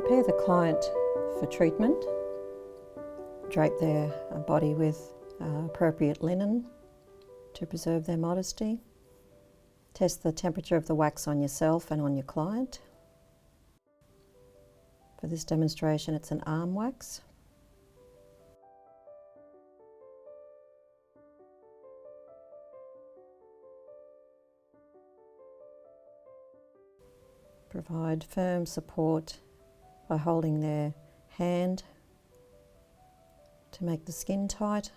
Prepare the client for treatment. Drape their body with appropriate linen to preserve their modesty. Test the temperature of the wax on yourself and on your client. For this demonstration, it's an arm wax. Provide firm support by holding their hand to make the skin tight.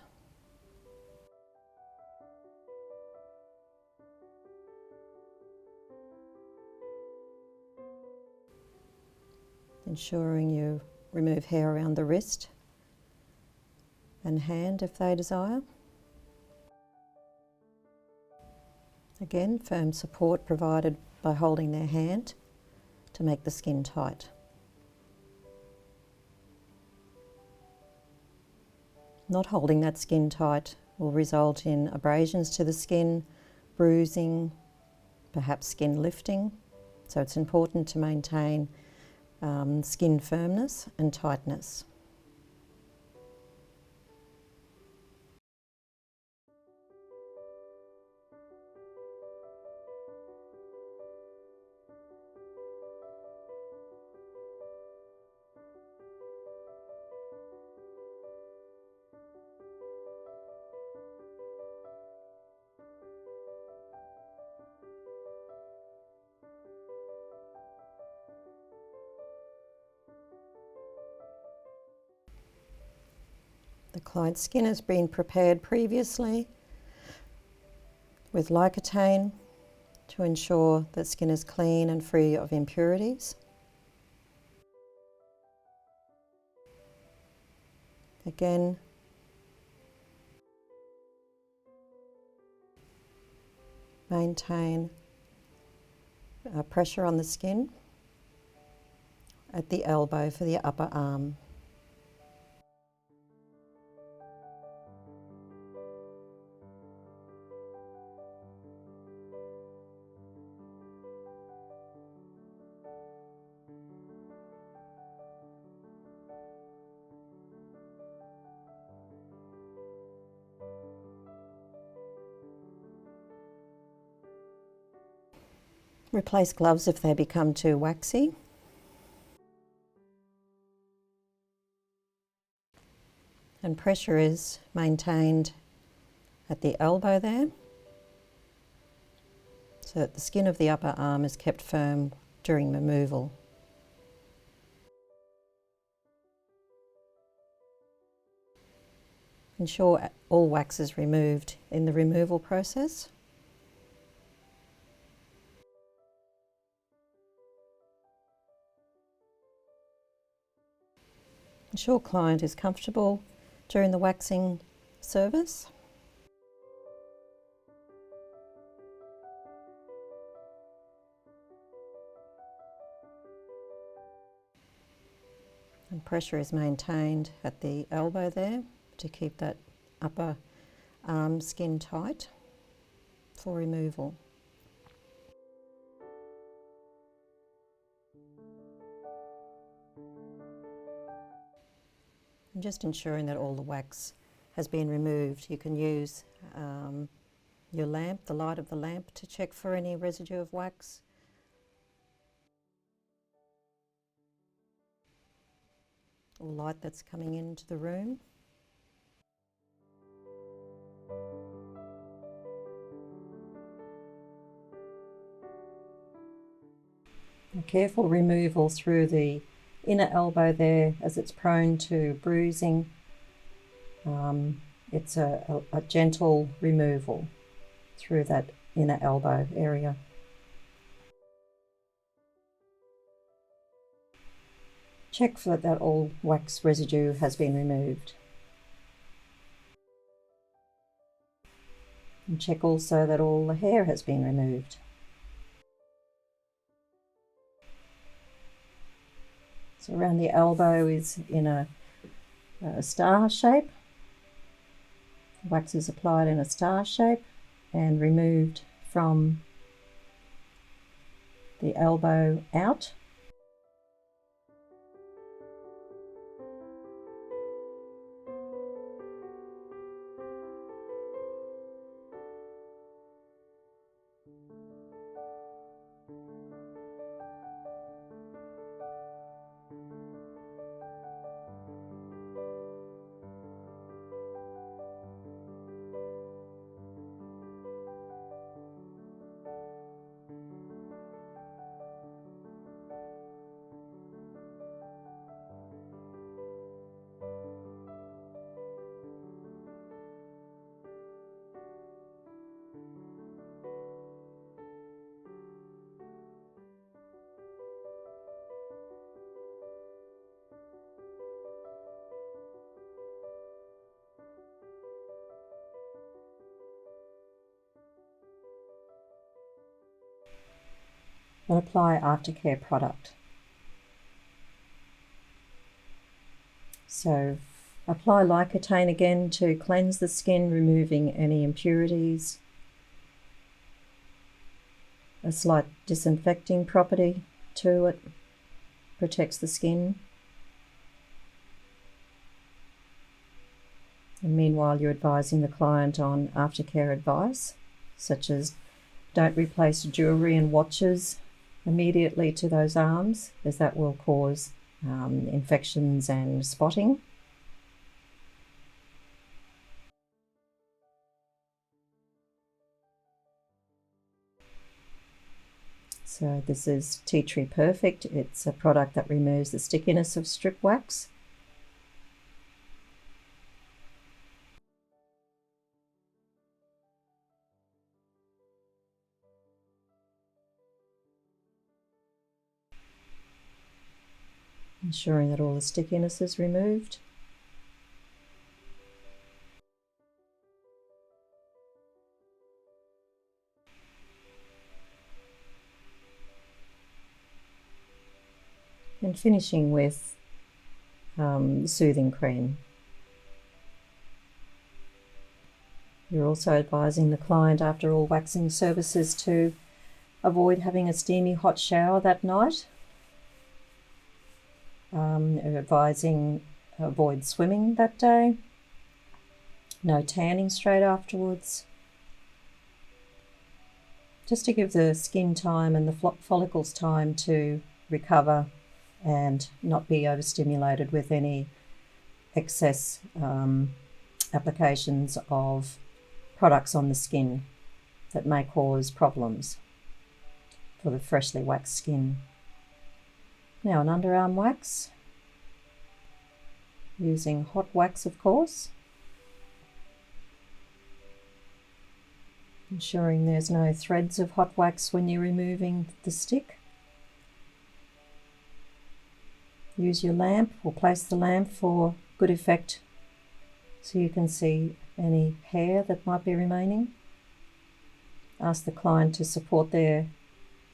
Ensuring you remove hair around the wrist and hand if they desire. Again, firm support provided by holding their hand to make the skin tight. Not holding that skin tight will result in abrasions to the skin, bruising, perhaps skin lifting. So it's important to maintain skin firmness and tightness. The client's skin has been prepared previously with Licotain to ensure that skin is clean and free of impurities. Again, maintain pressure on the skin at the elbow for the upper arm. Replace gloves if they become too waxy. And pressure is maintained at the elbow there, so that the skin of the upper arm is kept firm during removal. Ensure all wax is removed in the removal process. Ensure client is comfortable during the waxing service. And pressure is maintained at the elbow there to keep that upper arm skin tight for removal. And just ensuring that all the wax has been removed. You can use your lamp, the light of the lamp, to check for any residue of wax. Or light that's coming into the room. And careful removal through the inner elbow there, as it's prone to bruising. It's a gentle removal through that inner elbow area. Check for that all wax residue has been removed. And check also that all the hair has been removed. So around the elbow is in a star shape. Wax is applied in a star shape and removed from the elbow out. and apply aftercare product. So apply Licotain again to cleanse the skin, removing any impurities. A slight disinfecting property to it, protects the skin. And meanwhile, you're advising the client on aftercare advice, such as don't replace jewellery and watches immediately to those arms, as that will cause infections and spotting. So this is Tea Tree Perfect. It's a product that removes the stickiness of strip wax. Ensuring that all the stickiness is removed. And finishing with soothing cream. You're also advising the client after all waxing services to avoid having a steamy hot shower that night. Advising avoid swimming that day. No tanning straight afterwards. Just to give the skin time and the follicles time to recover and not be overstimulated with any excess applications of products on the skin that may cause problems for the freshly waxed skin. Now an underarm wax, using hot wax of course, ensuring there's no threads of hot wax when you're removing the stick. Use your lamp or place the lamp for good effect so you can see any hair that might be remaining. Ask the client to support their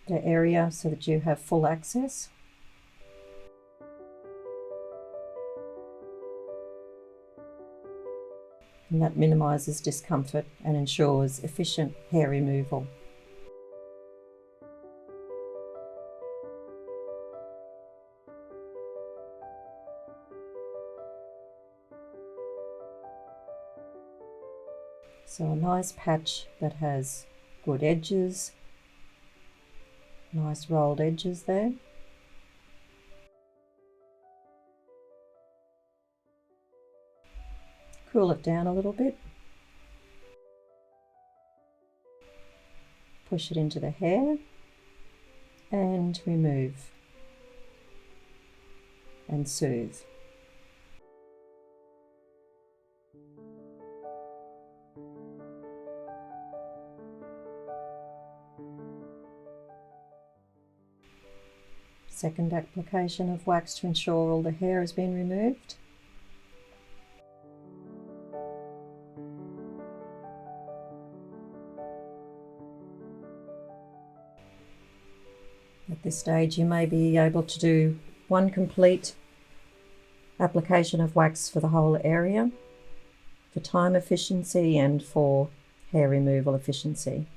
area so that you have full access. And that minimises discomfort and ensures efficient hair removal. So a nice patch that has good edges, nice rolled edges there. Cool it down a little bit. Push it into the hair and remove and soothe. Second application of wax to ensure all the hair has been removed. At this stage you may be able to do one complete application of wax for the whole area, for time efficiency and for hair removal efficiency.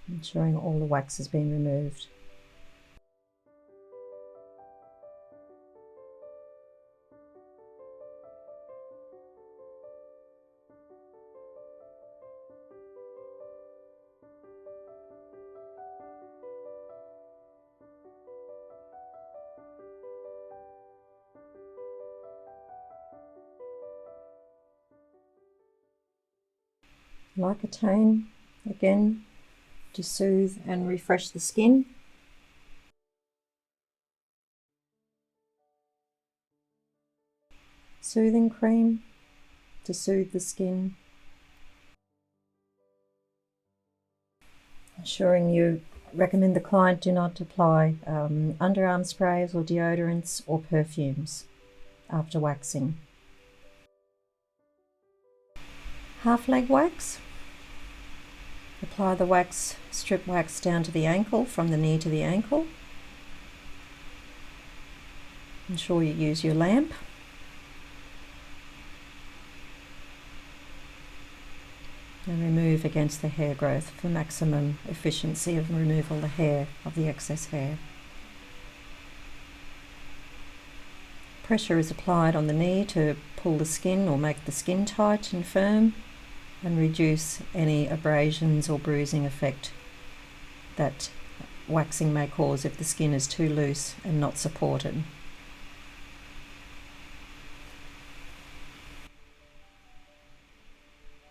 Ensuring all the wax has been removed. Licotain again to soothe and refresh the skin. Soothing cream to soothe the skin. Ensuring you recommend the client do not apply underarm sprays or deodorants or perfumes after waxing. Half leg wax. Apply the wax, strip wax down to the ankle, from the knee to the ankle. Ensure you use your lamp. And remove against the hair growth for maximum efficiency of removal of the hair, of the excess hair. Pressure is applied on the knee to pull the skin or make the skin tight and firm and reduce any abrasions or bruising effect that waxing may cause if the skin is too loose and not supported.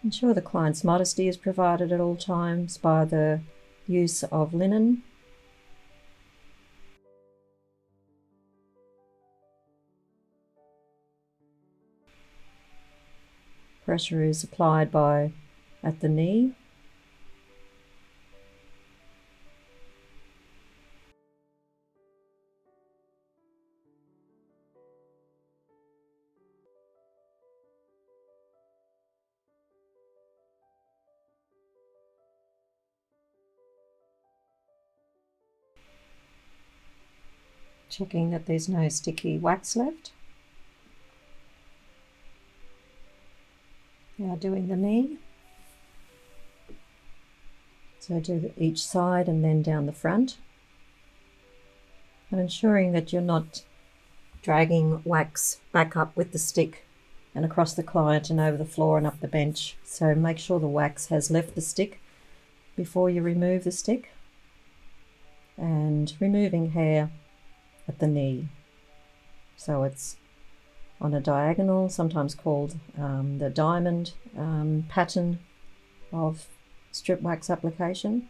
Ensure the client's modesty is provided at all times by the use of linen. Pressure is applied at the knee. Checking that there's no sticky wax left. Now doing the knee. So do each side and then down the front. And ensuring that you're not dragging wax back up with the stick and across the client and over the floor and up the bench. So make sure the wax has left the stick before you remove the stick. And removing hair at the knee. So it's on a diagonal, sometimes called the diamond pattern of strip wax application.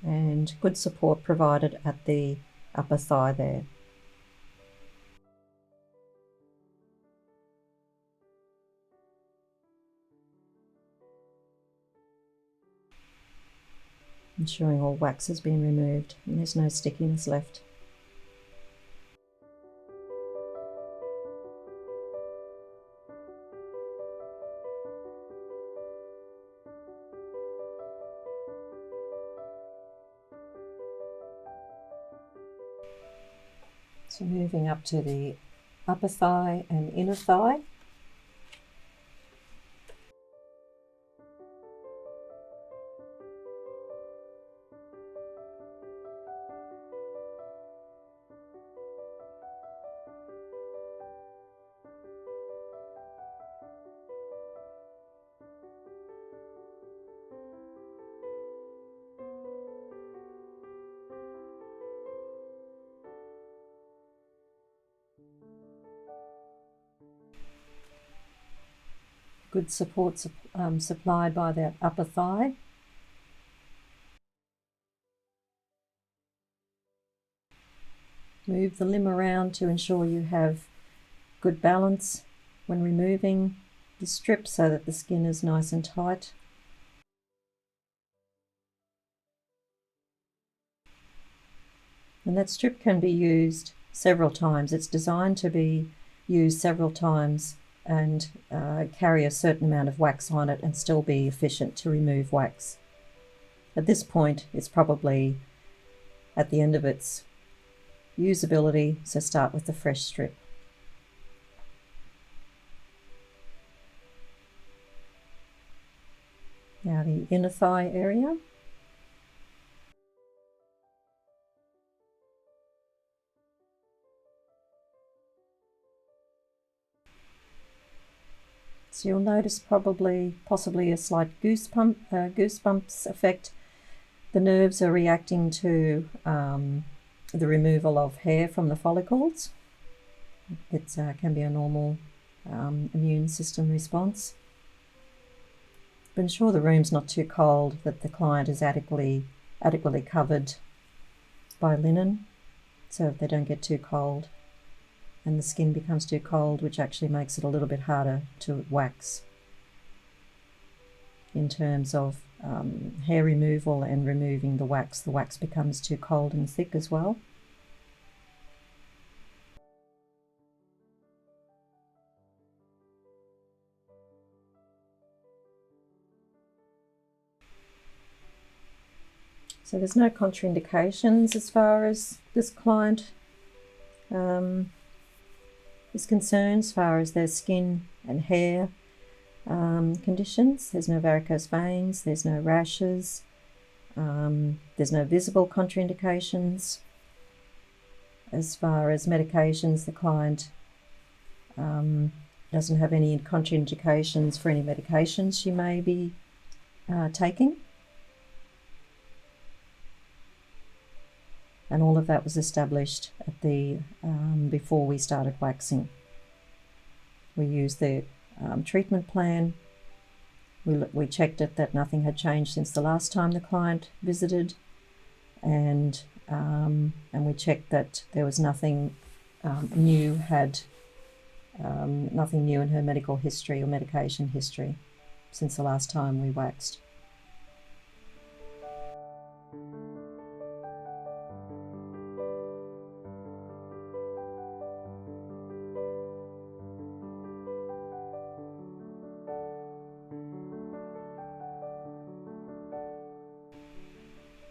And good support provided at the upper thigh there. Ensuring all wax has been removed and there's no stickiness left. So moving up to the upper thigh and inner thigh. Good support supplied by that upper thigh. Move the limb around to ensure you have good balance when removing the strip so that the skin is nice and tight. And that strip can be used several times. It's designed to be used several times and carry a certain amount of wax on it and still be efficient to remove wax. At this point, it's probably at the end of its usability, so start with the fresh strip. Now the inner thigh area. So you'll notice possibly a slight goosebumps effect. The nerves are reacting to the removal of hair from the follicles. It can be a normal immune system response. But ensure the room's not too cold, that the client is adequately covered by linen so that they don't get too cold and the skin becomes too cold, which actually makes it a little bit harder to wax. in terms of hair removal and removing the wax. The wax becomes too cold and thick as well. So there's no contraindications as far as this client is concerned, as far as their skin and hair conditions. There's no varicose veins, there's no rashes, there's no visible contraindications. As far as medications, the client doesn't have any contraindications for any medications she may be taking. And all of that was established at the before we started waxing. We used the treatment plan. We checked it that nothing had changed since the last time the client visited, and we checked that there was nothing new nothing new in her medical history or medication history since the last time we waxed.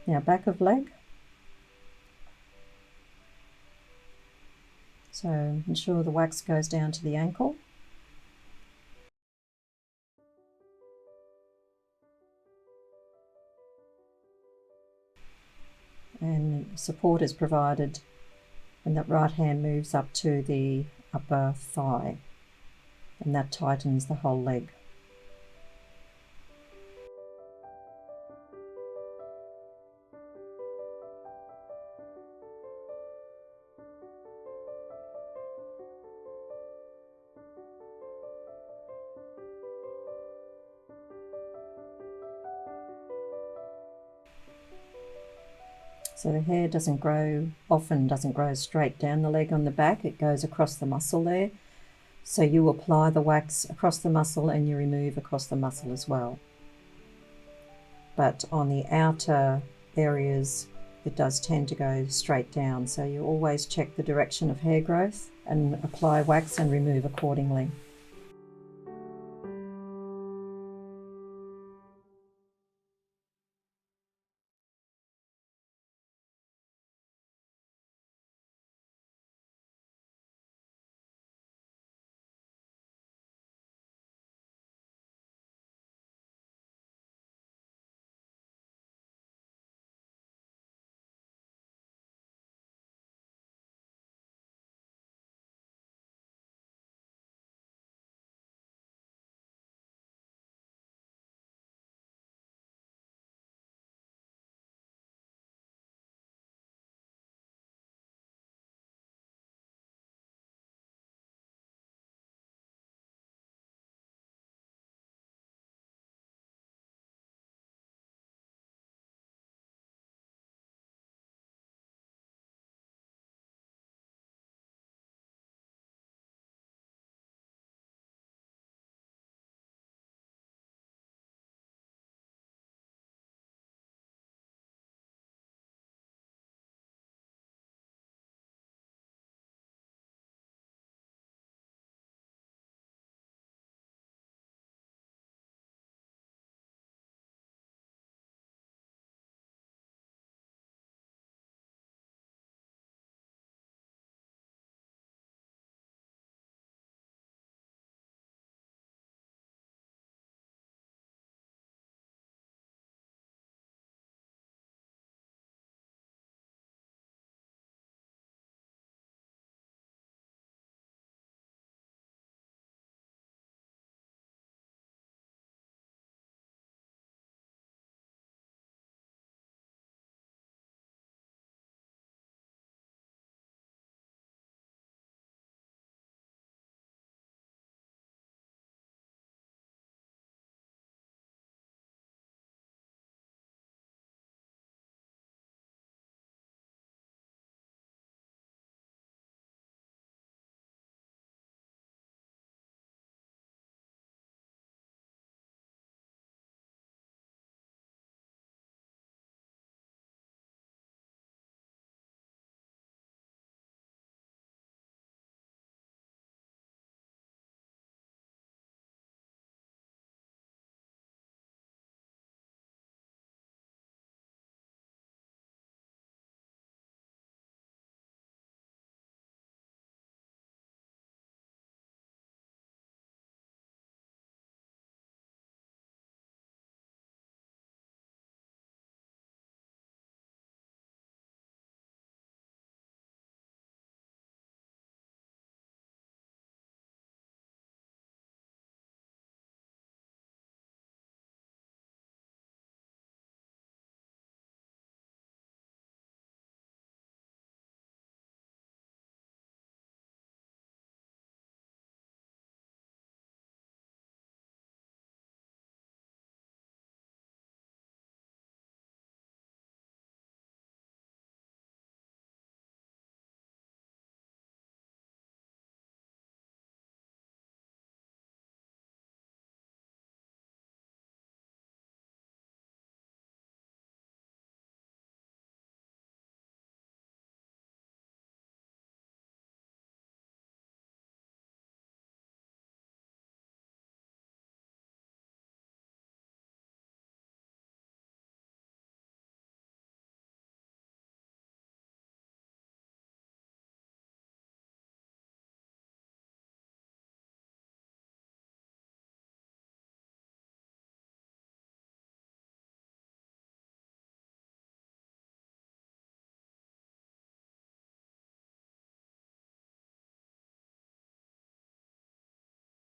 Now, back of leg. So ensure the wax goes down to the ankle. And support is provided when that right hand moves up to the upper thigh, and that tightens the whole leg. So the hair doesn't grow straight down the leg on the back, it goes across the muscle there. So you apply the wax across the muscle and you remove across the muscle as well. But on the outer areas, it does tend to go straight down. So you always check the direction of hair growth and apply wax and remove accordingly.